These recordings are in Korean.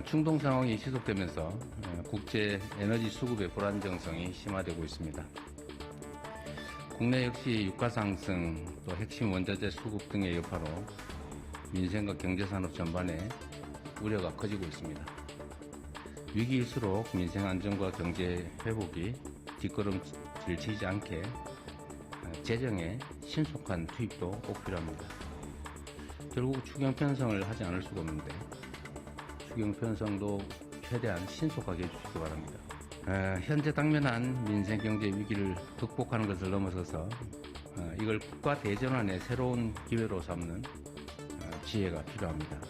중동 상황이 지속되면서 국제 에너지 수급의 불안정성이 심화되고 있습니다. 국내 역시 유가 상승, 또 핵심 원자재 수급 등의 여파로 민생과 경제산업 전반에 우려가 커지고 있습니다. 위기일수록 민생 안정과 경제 회복이 뒷걸음질 치지 않게 재정의 신속한 투입도 꼭 필요합니다. 결국 추경 편성을 하지 않을 수가 없는데 추경 편성도 최대한 신속하게 해주시기 바랍니다. 현재 당면한 민생 경제 위기를 극복하는 것을 넘어서서 이걸 국가 대전환의 새로운 기회로 삼는 지혜가 필요합니다.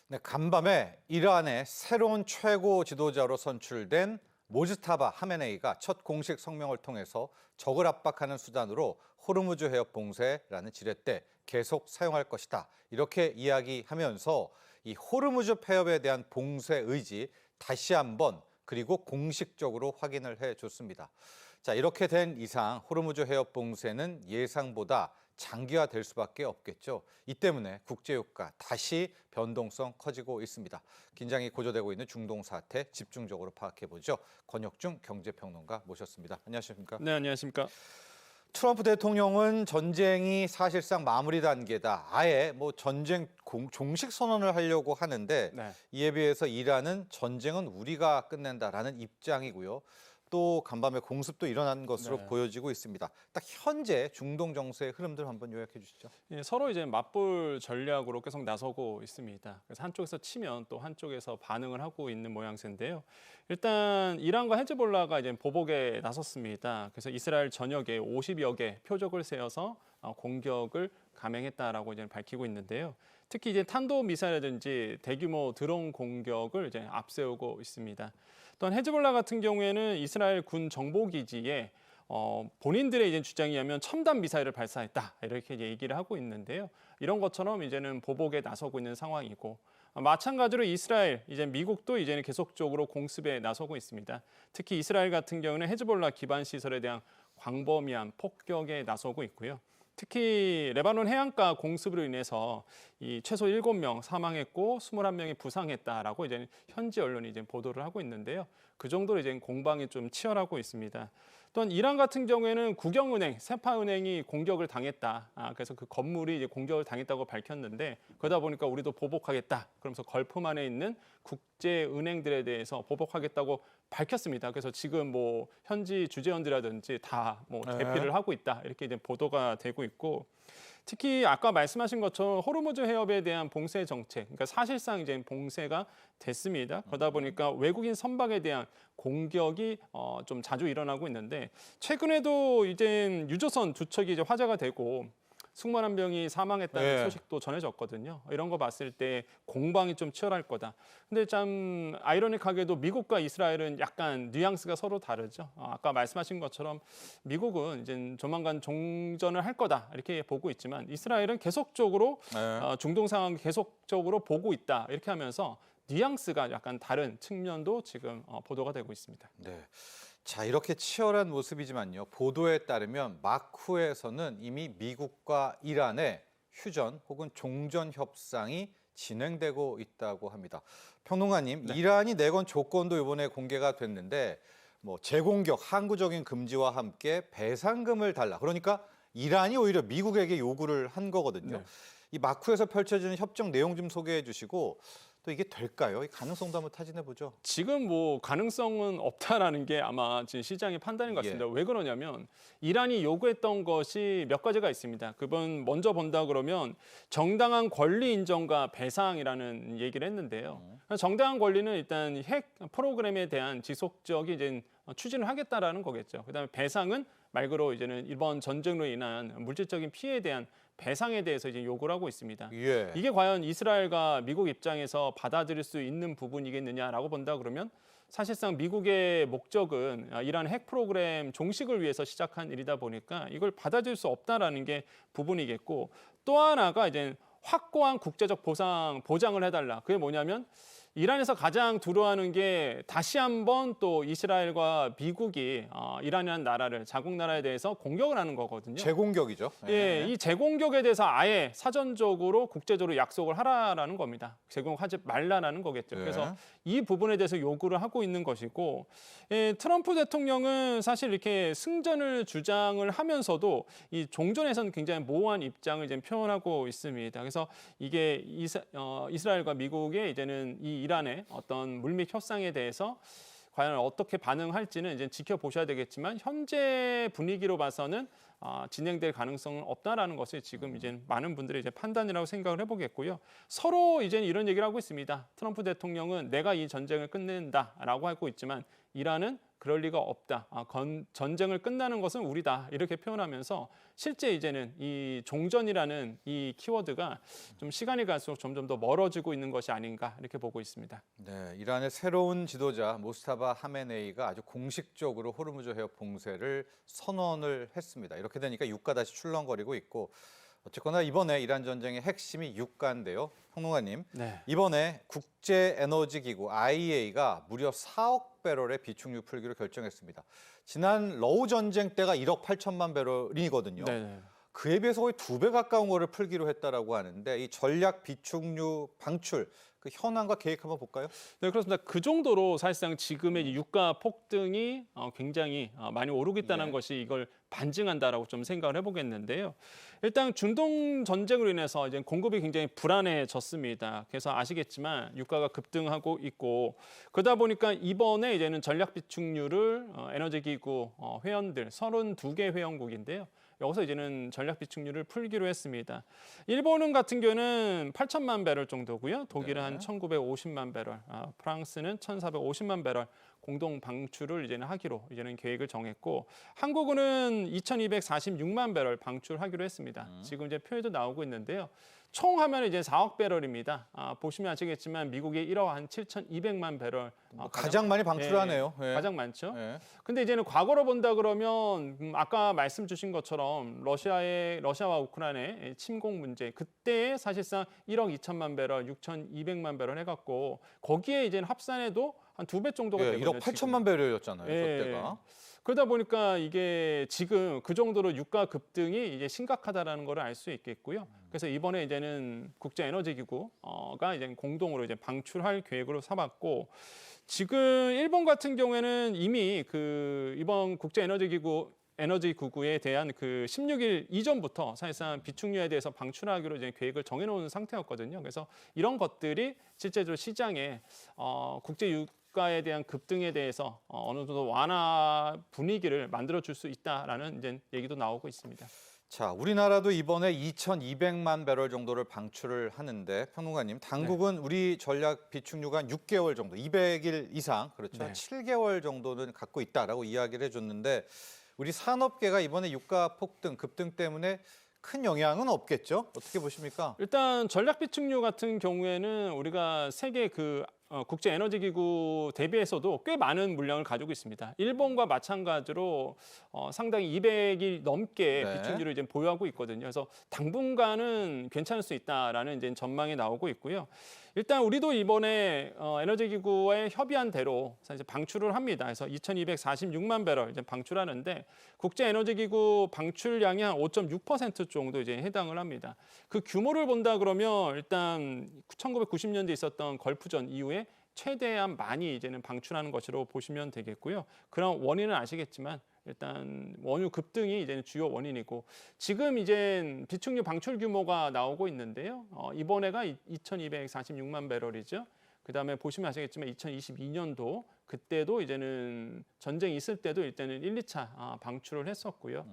네, 간밤에 이란의 새로운 최고 지도자로 선출된 모즈타바 하메네이가 첫 공식 성명을 통해서 적을 압박하는 수단으로 호르무즈 해협 봉쇄라는 지렛대 계속 사용할 것이다. 이렇게 이야기하면서 이 호르무즈 해협에 대한 봉쇄 의지 다시 한번 그리고 공식적으로 확인을 해줬습니다. 자, 이렇게 된 이상 호르무즈 해협 봉쇄는 예상보다 장기화될 수밖에 없겠죠. 이 때문에 국제유가 다시 변동성 커지고 있습니다. 긴장이 고조되고 있는 중동 사태 집중적으로 파악해보죠. 권혁중 경제평론가 모셨습니다. 안녕하십니까? 네, 안녕하십니까? 트럼프 대통령은 전쟁이 사실상 마무리 단계다. 아예 전쟁 종식 선언을 하려고 하는데 네. 이에 비해서 이란은 전쟁은 우리가 끝낸다라는 입장이고요. 또 간밤에 공습도 일어난 것으로 보여지고 있습니다. 딱 현재 중동 정세의 흐름들 한번 요약해 주시죠. 예, 서로 이제 맞불 전략으로 계속 나서고 있습니다. 그래서 한쪽에서 치면 또 한쪽에서 반응을 하고 있는 모양새인데요. 일단 이란과 헤즈볼라가 이제 보복에 나섰습니다. 그래서 이스라엘 전역에 50여 개 표적을 세워서 공격을 감행했다라고 이제 밝히고 있는데요. 특히 이제 탄도 미사일이라든지 대규모 드론 공격을 이제 앞세우고 있습니다. 또한 헤즈볼라 같은 경우에는 이스라엘 군 정보 기지에 본인들의 이제 주장에 의하면 첨단 미사일을 발사했다 이렇게 이제 얘기를 하고 있는데요. 이런 것처럼 이제는 보복에 나서고 있는 상황이고 마찬가지로 이스라엘 이제 미국도 이제는 계속적으로 공습에 나서고 있습니다. 특히 이스라엘 같은 경우는 헤즈볼라 기반 시설에 대한 광범위한 폭격에 나서고 있고요. 특히 레바논 해안가 공습으로 인해서 이 최소 7명 사망했고 21명이 부상했다라고 이제 현지 언론이 이제 보도를 하고 있는데요. 그 정도로 이제 공방이 좀 치열하고 있습니다. 또한 이란 같은 경우에는 국영은행, 세파은행이 공격을 당했다. 그래서 그 건물이 이제 공격을 당했다고 밝혔는데 그러다 보니까 우리도 보복하겠다. 그러면서 걸품 안에 있는 국제은행들에 대해서 보복하겠다고 밝혔습니다. 그래서 지금 현지 주재원들이라든지 다 대피를 하고 있다. 이렇게 이제 보도가 되고 있고 특히 아까 말씀하신 것처럼 호르무즈 해협에 대한 봉쇄 정책, 그러니까 사실상 이제 봉쇄가 됐습니다. 그러다 보니까 외국인 선박에 대한 공격이 좀 자주 일어나고 있는데 최근에도 이제 유조선 두 척이 이제 화제가 되고 승무원 한 명이 사망했다는 소식도 전해졌거든요. 이런 거 봤을 때 공방이 좀 치열할 거다. 근데 참 아이러닉하게도 미국과 이스라엘은 약간 뉘앙스가 서로 다르죠. 아까 말씀하신 것처럼 미국은 이제 조만간 종전을 할 거다 이렇게 보고 있지만 이스라엘은 계속적으로 중동 상황 계속적으로 보고 있다 이렇게 하면서 뉘앙스가 약간 다른 측면도 지금 보도가 되고 있습니다. 네. 자, 이렇게 치열한 모습이지만요. 보도에 따르면 마쿠에서는 이미 미국과 이란의 휴전 혹은 종전 협상이 진행되고 있다고 합니다. 평론가님, 이란이 내건 조건도 이번에 공개가 됐는데 재공격, 항구적인 금지와 함께 배상금을 달라. 그러니까 이란이 오히려 미국에게 요구를 한 거거든요. 이 마쿠에서 펼쳐지는 협정 내용 좀 소개해 주시고 또 이게 될까요? 이 가능성도 한번 타진해 보죠. 지금 가능성은 없다라는 게 아마 지금 시장의 판단인 것 같습니다. 왜 그러냐면 이란이 요구했던 것이 몇 가지가 있습니다. 그건 먼저 본다 그러면 정당한 권리 인정과 배상이라는 얘기를 했는데요. 정당한 권리는 일단 핵 프로그램에 대한 지속적인 이제 추진을 하겠다라는 거겠죠. 그다음에 배상은 말 그대로 이제는 이번 전쟁으로 인한 물질적인 피해에 대한 배상에 대해서 이제 요구를 하고 있습니다. 예. 이게 과연 이스라엘과 미국 입장에서 받아들일 수 있는 부분이겠느냐라고 본다 그러면 사실상 미국의 목적은 이란 핵 프로그램 종식을 위해서 시작한 일이다 보니까 이걸 받아들일 수 없다라는 게 부분이겠고, 또 하나가 이제 확고한 국제적 보장을 해달라. 그게 뭐냐면 이란에서 가장 두려워하는 게 다시 한번 또 이스라엘과 미국이 이란이라는 나라를, 자국 나라에 대해서 공격을 하는 거거든요. 재공격이죠. 예, 이 재공격에 대해서 아예 사전적으로 국제적으로 약속을 하라라는 겁니다. 재공격하지 말라라는 거겠죠. 네. 그래서 이 부분에 대해서 요구를 하고 있는 것이고, 예, 트럼프 대통령은 사실 이렇게 승전을 주장을 하면서도 이 종전에서는 굉장히 모호한 입장을 이제 표현하고 있습니다. 그래서 이게 이스라엘과 미국의 이제는 이 이란의 어떤 물밑 협상에 대해서 과연 어떻게 반응할지는 이제 지켜보셔야 되겠지만, 현재 분위기로 봐서는 진행될 가능성은 없다라는 것을 지금 이제 많은 분들이 이제 판단이라고 생각을 해보겠고요. 서로 이제 이런 얘기를 하고 있습니다. 트럼프 대통령은 내가 이 전쟁을 끝낸다라고 하고 있지만 이란은 그럴 리가 없다. 전쟁을 끝나는 것은 우리다. 이렇게 표현하면서 실제 이제는 이 종전이라는 이 키워드가 좀 시간이 갈수록 점점 더 멀어지고 있는 것이 아닌가 이렇게 보고 있습니다. 네, 이란의 새로운 지도자 모스타바 하메네이가 아주 공식적으로 호르무즈 해협 봉쇄를 선언을 했습니다. 이렇게 되니까 유가 다시 출렁거리고 있고, 어쨌거나 이번에 이란 전쟁의 핵심이 유가인데요. 평론가님, 네. 이번에 국제에너지기구 IEA가 무려 4억 배럴의 비축유 풀기로 결정했습니다. 지난 러우 전쟁 때가 1억 8천만 배럴이거든요. 네. 그에 비해서 거의 2배 가까운 거를 풀기로 했다라고 하는데, 이 전략 비축유 방출 그 현황과 계획 한번 볼까요? 네, 그렇습니다. 그 정도로 사실상 지금의 이 유가 폭등이 굉장히 많이 오르고 있다는 예. 것이 이걸 반증한다라고 좀 생각을 해보겠는데요. 일단 중동 전쟁으로 인해서 이제 공급이 굉장히 불안해졌습니다. 그래서 아시겠지만 유가가 급등하고 있고, 그러다 보니까 이번에 이제는 전략 비축유를 에너지기구 회원들 32개 회원국인데요. 여기서 이제는 전략 비축유를 풀기로 했습니다. 일본은 같은 경우는 8천만 배럴 정도고요. 독일은 한 1,950만 배럴, 프랑스는 1,450만 배럴 공동 방출을 이제는 하기로 이제는 계획을 정했고, 한국은 2,246만 배럴 방출하기로 했습니다. 지금 이제 표에도 나오고 있는데요. 총 하면 이제 4억 배럴입니다. 보시면 아시겠지만 미국이 1억 한 7,200만 배럴 가장 많이 방출하네요. 예. 가장 많죠. 예. 근데 이제는 과거로 본다 그러면 아까 말씀 주신 것처럼 러시아와 우크라이나의 침공 문제, 그때 사실상 1억 2천만 배럴, 6,200만 배럴 해갖고 거기에 이제 합산해도 한 2배 정도가 예, 되거든요. 1억 8천만 배럴이었잖아요. 예. 그때가. 그러다 보니까 이게 지금 그 정도로 유가 급등이 이제 심각하다라는 걸 알 수 있겠고요. 그래서 이번에 이제는 국제에너지기구가 이제 공동으로 이제 방출할 계획으로 삼았고, 지금 일본 같은 경우에는 이미 그 이번 에너지기구에 대한 그 16일 이전부터 사실상 비축유에 대해서 방출하기로 이제 계획을 정해놓은 상태였거든요. 그래서 이런 것들이 실제로 시장에 국제 유가에 대한 급등에 대해서 어느 정도 완화 분위기를 만들어 줄 수 있다라는 이제 얘기도 나오고 있습니다. 자, 우리나라도 이번에 2,200만 배럴 정도를 방출을 하는데, 평론가님, 당국은 우리 전략 비축유가 한 6개월 정도, 200일 이상, 그렇죠? 네. 7개월 정도는 갖고 있다라고 이야기를 해줬는데, 우리 산업계가 이번에 유가 폭등, 급등 때문에 큰 영향은 없겠죠? 어떻게 보십니까? 일단 전략 비축유 같은 경우에는 우리가 세계 국제 에너지 기구 대비해서도 꽤 많은 물량을 가지고 있습니다. 일본과 마찬가지로 상당히 200일 넘게 네. 비축유를 이제 보유하고 있거든요. 그래서 당분간은 괜찮을 수 있다라는 이제 전망이 나오고 있고요. 일단 우리도 이번에 에너지 기구와의 협의한 대로 사실 방출을 합니다. 그래서 2,246만 배럴 이제 방출하는데, 국제 에너지 기구 방출량이 한 5.6% 정도 이제 해당을 합니다. 그 규모를 본다 그러면 일단 1990년대 있었던 걸프전 이후에 최대한 많이 이제는 방출하는 것으로 보시면 되겠고요. 그런 원인은 아시겠지만 일단 원유 급등이 이제는 주요 원인이고, 지금 이제 비축유 방출 규모가 나오고 있는데요. 이번에가 2,246만 배럴이죠. 그다음에 보시면 아시겠지만 2022년도 그때도 이제는 전쟁이 있을 때도 일단은 1, 2차 방출을 했었고요.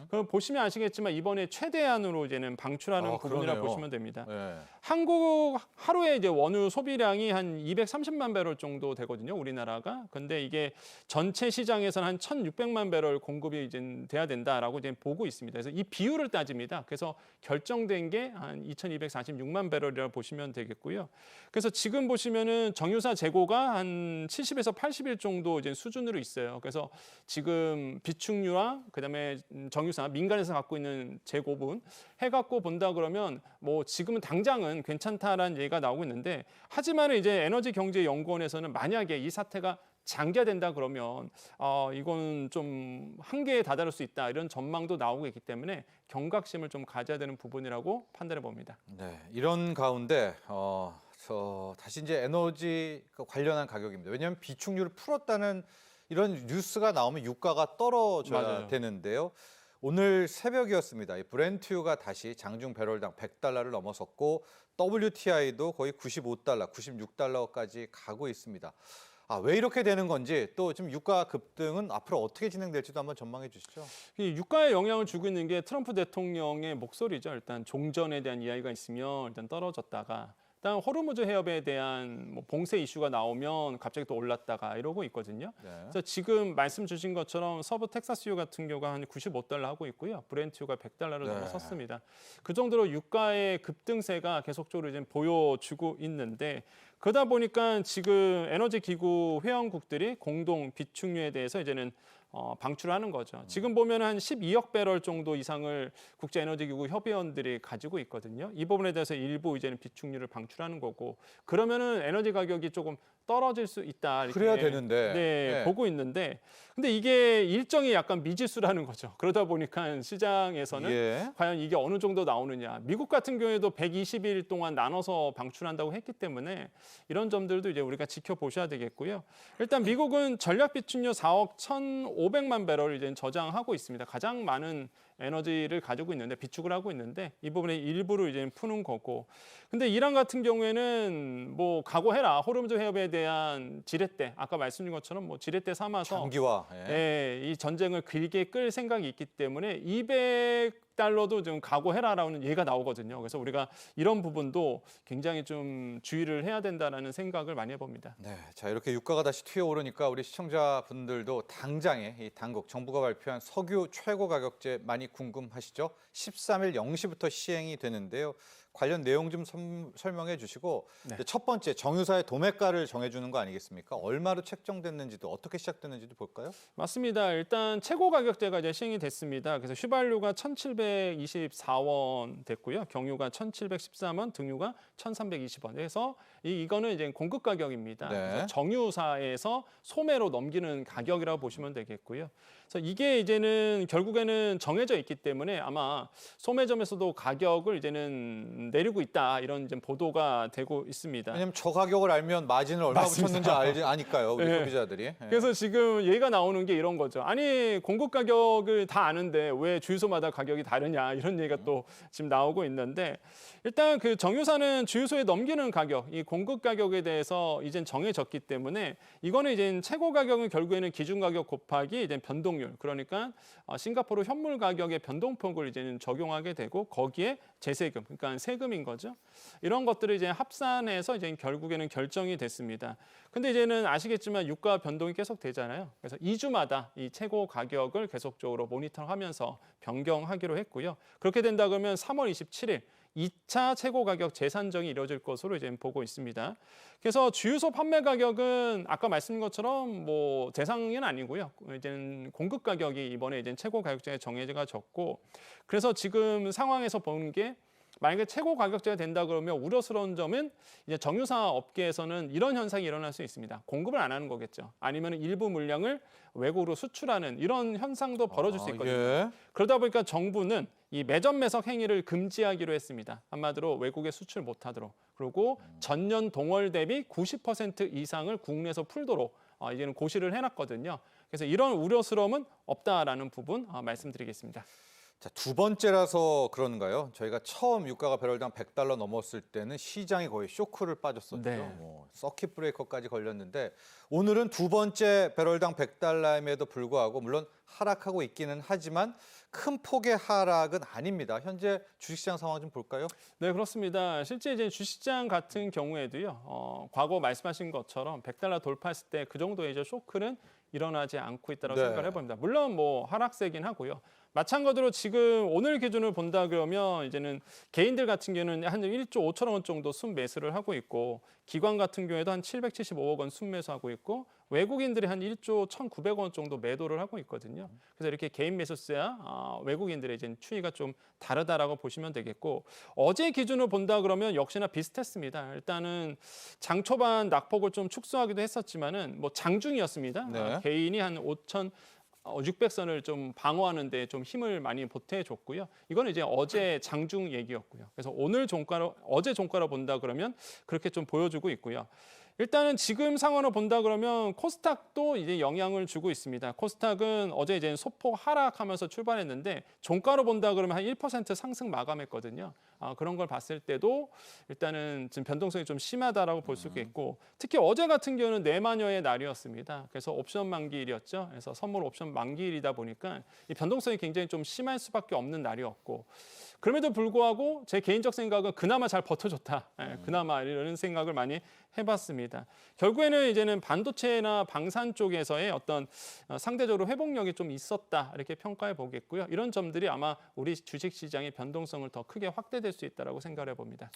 그럼 보시면 아시겠지만 이번에 최대한으로 이제는 방출하는 부분이라고 그러네요. 보시면 됩니다. 네. 한국 하루에 이제 원유 소비량이 한 230만 배럴 정도 되거든요, 우리나라가. 근데 이게 전체 시장에서는 한 1,600만 배럴 공급이 이제 돼야 된다라고 이제 보고 있습니다. 그래서 이 비율을 따집니다. 그래서 결정된 게 한 2,246만 배럴이라고 보시면 되겠고요. 그래서 지금 보시면은 정유사 재고가 한 70에서 80일 정도 이제 수준으로 있어요. 그래서 지금 비축유랑 그다음에 정유사 민간에서 갖고 있는 재고분 해갖고 본다 그러면 뭐 지금은 당장은 괜찮다라는 얘기가 나오고 있는데 하지만 이제 에너지경제연구원에서는 만약에 이 사태가 장기화된다 그러면 이건 좀 한계에 다다를 수 있다 이런 전망도 나오고 있기 때문에 경각심을 좀 가져야 되는 부분이라고 판단해 봅니다. 네, 이런 가운데 다시 이제 에너지 관련한 가격입니다. 왜냐하면 비축유를 풀었다는 이런 뉴스가 나오면 유가가 떨어져야 맞아요. 되는데요. 오늘 새벽이었습니다. 이 브렌트유가 다시 장중 배럴당 $100를 넘어섰고 WTI도 거의 $95, $96까지 가고 있습니다. 왜 이렇게 되는 건지 또 지금 유가 급등은 앞으로 어떻게 진행될지도 한번 전망해 주시죠. 이 유가에 영향을 주고 있는 게 트럼프 대통령의 목소리죠. 일단 종전에 대한 이야기가 있으면 일단 떨어졌다가 일단 호르무즈 해협에 대한 뭐 봉쇄 이슈가 나오면 갑자기 또 올랐다가 이러고 있거든요. 네. 그래서 지금 말씀 주신 것처럼 서부 텍사스유 같은 경우가 한 $95 하고 있고요. 브렌트유가 $100를 네. 넘어섰습니다. 그 정도로 유가의 급등세가 계속적으로 이제 보여주고 있는데 그러다 보니까 지금 에너지 기구 회원국들이 공동 비축유에 대해서 이제는 방출하는 거죠. 지금 보면 한 12억 배럴 정도 이상을 국제에너지기구 협의원들이 가지고 있거든요. 이 부분에 대해서 일부 이제는 비축유를 방출하는 거고 그러면은 에너지 가격이 조금 떨어질 수 있다. 이렇게 그래야 되는데. 네, 보고 있는데 근데 이게 일정이 약간 미지수라는 거죠. 그러다 보니까 시장에서는 예. 과연 이게 어느 정도 나오느냐. 미국 같은 경우에도 120일 동안 나눠서 방출한다고 했기 때문에 이런 점들도 이제 우리가 지켜보셔야 되겠고요. 일단 미국은 전략 비축유 4억 1,500만 배럴 이제 저장하고 있습니다. 가장 많은 에너지를 가지고 있는데 비축을 하고 있는데 이 부분의 일부를 이제 푸는 거고. 근데 이란 같은 경우에는 뭐 각오해라. 호르무즈 해협에 대한 지렛대 아까 말씀드린 것처럼 뭐 지렛대 삼아서 장기화. 이 전쟁을 길게 끌 생각이 있기 때문에 $200도 좀 각오해라라는 얘기가 나오거든요. 그래서 우리가 이런 부분도 굉장히 좀 주의를 해야 된다라는 생각을 많이 해봅니다. 네, 자 이렇게 유가가 다시 튀어오르니까 우리 시청자분들도 당장에 이 당국 정부가 발표한 석유 최고 가격제 많이 궁금하시죠? 13일 0시부터 시행이 되는데요. 관련 내용 좀 설명해 주시고 네. 첫 번째 정유사의 도매가를 정해주는 거 아니겠습니까? 얼마로 책정됐는지도 어떻게 시작됐는지도 볼까요? 맞습니다. 일단 최고 가격제가 이제 시행이 됐습니다. 그래서 휘발유가 1,724원 됐고요. 경유가 1,713원, 등유가 1,320원. 그래서 이거는 이제 공급 가격입니다. 네. 그래서 정유사에서 소매로 넘기는 가격이라고 보시면 되겠고요. 그래서 이게 이제는 결국에는 정해져 있기 때문에 아마 소매점에서도 가격을 이제는 내리고 있다 이런 이제 보도가 되고 있습니다. 왜냐하면 저 가격을 알면 마진을 얼마 맞습니다. 붙였는지 아니까요, 우리 네. 소비자들이. 예. 그래서 지금 얘기가 나오는 게 이런 거죠. 아니 공급 가격을 다 아는데 왜 주유소마다 가격이 다르냐 이런 얘기가 또 지금 나오고 있는데 일단 그 정유사는 주유소에 넘기는 가격, 이 공급 가격에 대해서 이젠 정해졌기 때문에 이거는 이제 최고 가격은 결국에는 기준 가격 곱하기 이제 변동률 그러니까 싱가포르 현물 가격의 변동폭을 이제는 적용하게 되고 거기에 제세금 그러니까 세금인 거죠. 이런 것들을 이제 합산해서 이제 결국에는 결정이 됐습니다. 근데 이제는 아시겠지만 유가 변동이 계속 되잖아요. 그래서 2주마다 이 최고 가격을 계속적으로 모니터하면서 변경하기로 했고요. 그렇게 된다 그러면 3월 27일 2차 최고 가격 재산정이 이루어질 것으로 이제 보고 있습니다. 그래서 주유소 판매 가격은 아까 말씀드린 것처럼 뭐 대상은 아니고요. 이제는 공급 가격이 이번에 이제 최고 가격제에 정해져졌고 그래서 지금 상황에서 보는 게 만약에 최고 가격제가 된다 그러면 우려스러운 점은 이제 정유사 업계에서는 이런 현상이 일어날 수 있습니다. 공급을 안 하는 거겠죠. 아니면 일부 물량을 외국으로 수출하는 이런 현상도 벌어질 수 있거든요. 예. 그러다 보니까 정부는 이 매점 매석 행위를 금지하기로 했습니다. 한마디로 외국에 수출 못하도록. 그리고 전년 동월 대비 90% 이상을 국내에서 풀도록 이제는 고시를 해놨거든요. 그래서 이런 우려스러움은 없다라는 부분 말씀드리겠습니다. 자, 두 번째라서 그런가요? 저희가 처음 유가가 배럴당 $100 넘었을 때는 시장이 거의 쇼크를 빠졌었죠. 네. 뭐 서킷 브레이커까지 걸렸는데 오늘은 두 번째 배럴당 $100임에도 불구하고 물론 하락하고 있기는 하지만 큰 폭의 하락은 아닙니다. 현재 주식시장 상황 좀 볼까요? 네, 그렇습니다. 실제 이제 주식시장 같은 경우에도요, 과거 말씀하신 것처럼 $100 돌파했을 때 그 정도의 이제 쇼크는 일어나지 않고 있다고 네. 생각을 해봅니다. 물론 뭐 하락세긴 하고요. 마찬가지로 지금 오늘 기준을 본다 그러면 이제는 개인들 같은 경우는 한 1조 5천억 원 정도 순매수를 하고 있고 기관 같은 경우에도 한 775억 원 순매수하고 있고 외국인들이 한 1조 1,900억 원 정도 매도를 하고 있거든요. 그래서 이렇게 개인 매수세와 외국인들의 이제 추이가 좀 다르다라고 보시면 되겠고 어제 기준을 본다 그러면 역시나 비슷했습니다. 일단은 장 초반 낙폭을 좀 축소하기도 했었지만은 뭐 장중이었습니다. 네. 개인이 한 5,600선을 좀 방어하는 데 좀 힘을 많이 보태줬고요. 이거는 이제 어제 장중 얘기였고요. 그래서 어제 종가로 본다 그러면 그렇게 좀 보여주고 있고요. 일단은 지금 상황을 본다 그러면 코스닥도 이제 영향을 주고 있습니다. 코스닥은 어제 이제 소폭 하락하면서 출발했는데 종가로 본다 그러면 한 1% 상승 마감했거든요. 그런 걸 봤을 때도 일단은 지금 변동성이 좀 심하다라고 볼 수 있겠고 특히 어제 같은 경우는 내마녀의 날이었습니다. 그래서 옵션 만기일이었죠. 그래서 선물 옵션 만기일이다 보니까 이 변동성이 굉장히 좀 심할 수밖에 없는 날이었고 그럼에도 불구하고 제 개인적 생각은 그나마 잘 버텨줬다. 그나마 이런 생각을 많이 해봤습니다. 결국에는 이제는 반도체나 방산 쪽에서의 어떤 상대적으로 회복력이 좀 있었다 이렇게 평가해 보겠고요. 이런 점들이 아마 우리 주식시장의 변동성을 더 크게 확대될 수 있다라고 생각해 봅니다.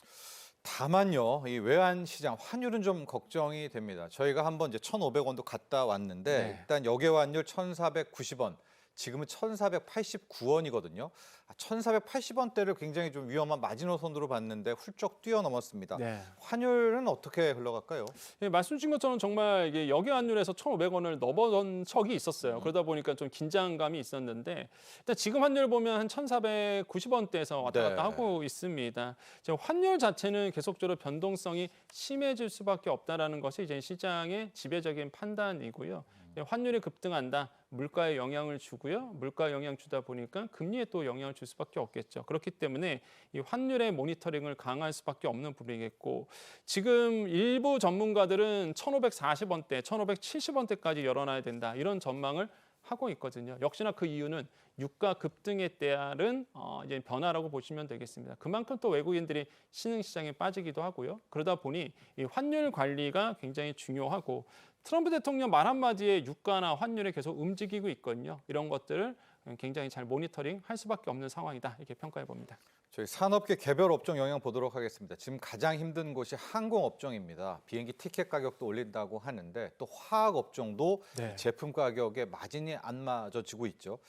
다만요, 이 외환 시장 환율은 좀 걱정이 됩니다. 저희가 한번 이제 1,500원도 갔다 왔는데 네. 일단 역외환율 1,490원, 지금은 1,489원이거든요. 1,480원대를 굉장히 좀 위험한 마지노선으로 봤는데 훌쩍 뛰어넘었습니다. 네. 환율은 어떻게 흘러갈까요? 예, 말씀 주신 것처럼 정말 이게 역외환율에서 1,500원을 넘어선 적이 있었어요. 그러다 보니까 좀 긴장감이 있었는데 일단 지금 환율 보면 한 1,490원대에서 왔다 갔다 네. 하고 있습니다. 지금 환율 자체는 계속적으로 변동성이 심해질 수밖에 없다라는 것이 이제 시장의 지배적인 판단이고요. 환율이 급등한다. 물가에 영향을 주고요. 물가에 영향 주다 보니까 금리에 또 영향을 줄 수밖에 없겠죠. 그렇기 때문에 이 환율의 모니터링을 강화할 수밖에 없는 부분이겠고 지금 일부 전문가들은 1,540원대, 1,570원대까지 열어놔야 된다. 이런 전망을 하고 있거든요. 역시나 그 이유는 유가 급등에 따른 이제 변화라고 보시면 되겠습니다. 그만큼 또 외국인들이 신흥시장에 빠지기도 하고요. 그러다 보니 이 환율 관리가 굉장히 중요하고 트럼프 대통령 말 한마디에 유가나 환율이 계속 움직이고 있거든요. 이런 것들을 굉장히 잘 모니터링 할 수밖에 없는 상황이다. 이렇게 평가해 봅니다. 저희 산업계 개별 업종 영향 보도록 하겠습니다. 지금 가장 힘든 곳이 항공업종입니다. 비행기 티켓 가격도 올린다고 하는데 또 화학업종도 네. 제품 가격에 마진이 안 맞아지고 있죠.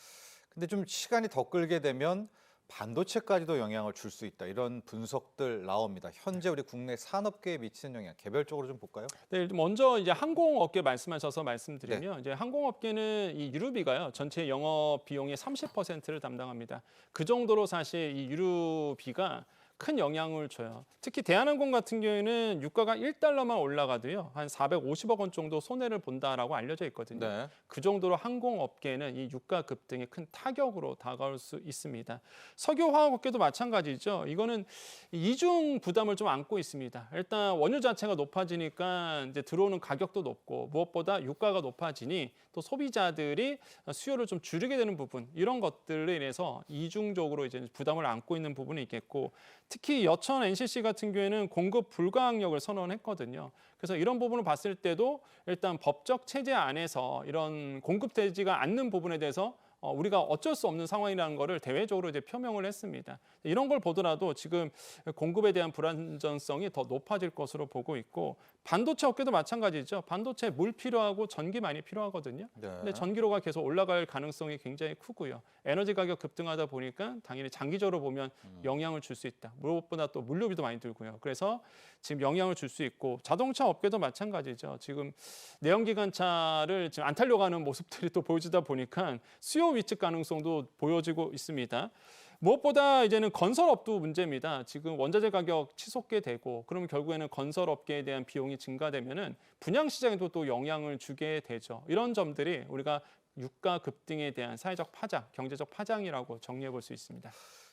근데 좀 시간이 더 끌게 되면 반도체까지도 영향을 줄 수 있다. 이런 분석들 나옵니다. 현재 우리 국내 산업계에 미치는 영향 개별적으로 좀 볼까요? 네, 먼저 이제 항공업계 말씀하셔서 말씀드리면 이제 항공업계는 이 유류비가요. 전체 영업 비용의 30%를 담당합니다. 그 정도로 사실 이 유류비가 큰 영향을 줘요. 특히 대한항공 같은 경우에는 유가가 $1만 올라가도요. 한 450억 원 정도 손해를 본다라고 알려져 있거든요. 네. 그 정도로 항공업계는 이 유가 급등이 큰 타격으로 다가올 수 있습니다. 석유화학업계도 마찬가지죠. 이거는 이중 부담을 좀 안고 있습니다. 일단 원유 자체가 높아지니까 이제 들어오는 가격도 높고 무엇보다 유가가 높아지니 또 소비자들이 수요를 좀 줄이게 되는 부분 이런 것들에 인해서 이중적으로 이제 부담을 안고 있는 부분이 있겠고 특히 여천 NCC 같은 경우에는 공급 불가항력을 선언했거든요. 그래서 이런 부분을 봤을 때도 일단 법적 체제 안에서 이런 공급되지가 않는 부분에 대해서 우리가 어쩔 수 없는 상황이라는 거를 대외적으로 이제 표명을 했습니다. 이런 걸 보더라도 지금 공급에 대한 불안전성이 더 높아질 것으로 보고 있고 반도체 업계도 마찬가지죠. 반도체 물 필요하고 전기 많이 필요하거든요. 네. 근데 전기료가 계속 올라갈 가능성이 굉장히 크고요. 에너지 가격 급등하다 보니까 당연히 장기적으로 보면 영향을 줄 수 있다. 무엇보다 또 물류비도 많이 들고요. 그래서 지금 영향을 줄 수 있고 자동차 업계도 마찬가지죠. 지금 내연기관차를 지금 안 타려고 하는 모습들이 또 보여지다 보니까 수요 위축 가능성도 보여지고 있습니다. 무엇보다 이제는 건설업도 문제입니다. 지금 원자재 가격 치솟게 되고 그러면 결국에는 건설업계에 대한 비용이 증가되면은 분양 시장에도 또 영향을 주게 되죠. 이런 점들이 우리가 유가 급등에 대한 사회적 파장, 경제적 파장이라고 정리해 볼 수 있습니다.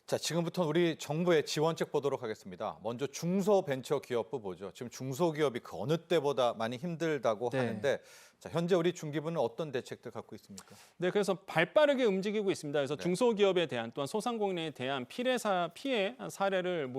자, 지금부터 우리 정부의 지원책 보도록 하겠습니다. 먼저 중소벤처기업부 보죠. 지금 중소기업이 그 어느 때보다 많이 힘들다고 네. 하는데 자, 현재 우리 중기부는 어떤 대책들 갖고 있습니까? 네, 그래서 발빠르게 움직이고 있습니다. 그래서 네. 중소기업에 대한 또한 소상공인에 대한 피해 사례를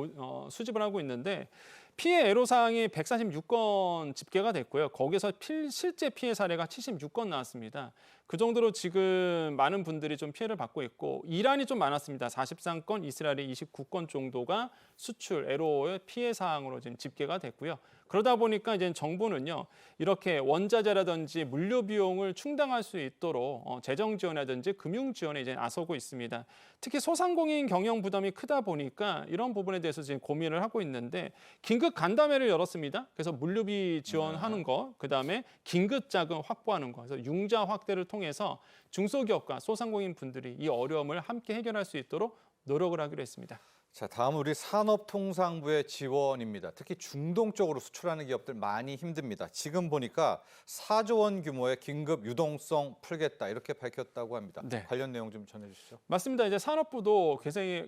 수집을 하고 있는데 피해 애로사항이 146건 집계가 됐고요. 거기서 실제 피해 사례가 76건 나왔습니다. 그 정도로 지금 많은 분들이 좀 피해를 받고 있고 이란이 좀 많았습니다. 43건, 이스라엘이 29건 정도가 수출 애로의 피해 사항으로 지금 집계가 됐고요. 그러다 보니까 이제 정부는요 이렇게 원자재라든지 물류 비용을 충당할 수 있도록 재정 지원이라든지 금융 지원에 이제 나서고 있습니다. 특히 소상공인 경영 부담이 크다 보니까 이런 부분에 대해서 지금 고민을 하고 있는데 긴급 간담회를 열었습니다. 그래서 물류비 지원하는 거, 그다음에 긴급 자금 확보하는 거, 그래서 융자 확대를 통해서 중소기업과 소상공인 분들이 이 어려움을 함께 해결할 수 있도록 노력을 하기로 했습니다. 자, 다음 우리 산업통상부의 지원입니다. 특히 중동 쪽으로 수출하는 기업들 많이 힘듭니다. 지금 보니까 4조 원 규모의 긴급 유동성 풀겠다 이렇게 밝혔다고 합니다. 네. 관련 내용 좀 전해주시죠. 맞습니다. 이제 산업부도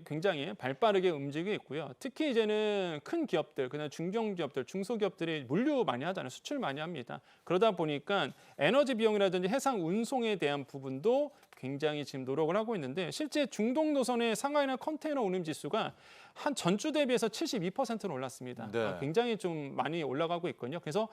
굉장히 발빠르게 움직이고 있고요. 특히 이제는 큰 기업들, 그냥 중견기업들, 중소기업들이 물류 많이 하잖아요. 수출 많이 합니다. 그러다 보니까 에너지 비용이라든지 해상 운송에 대한 부분도 굉장히 지금 노력을 하고 있는데 실제 중동 노선의 상하이나 컨테이너 운임 지수가 한 전주 대비해서 72%는 올랐습니다. 네. 굉장히 좀 많이 올라가고 있거든요. 그래서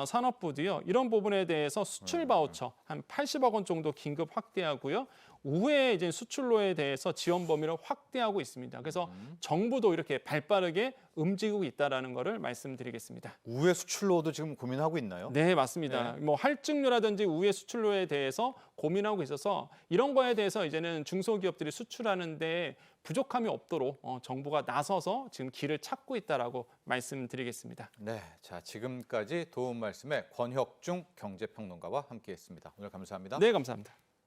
산업부도요 이런 부분에 대해서 수출 바우처 한 80억 원 정도 긴급 확대하고요. 우회 이제 수출로에 대해서 지원 범위를 확대하고 있습니다. 그래서 정부도 이렇게 발빠르게 움직이고 있다라는 것을 말씀드리겠습니다. 우회 수출로도 지금 고민하고 있나요? 네, 맞습니다. 뭐 할증료라든지 우회 수출로에 대해서 고민하고 있어서 이런 거에 대해서 이제는 중소기업들이 수출하는데 부족함이 없도록 정부가 나서서 지금 길을 찾고 있다라고 말씀드리겠습니다. 네, 자 지금까지 도움 말씀에 권혁중 경제평론가와 함께했습니다. 오늘 감사합니다. 네, 감사합니다.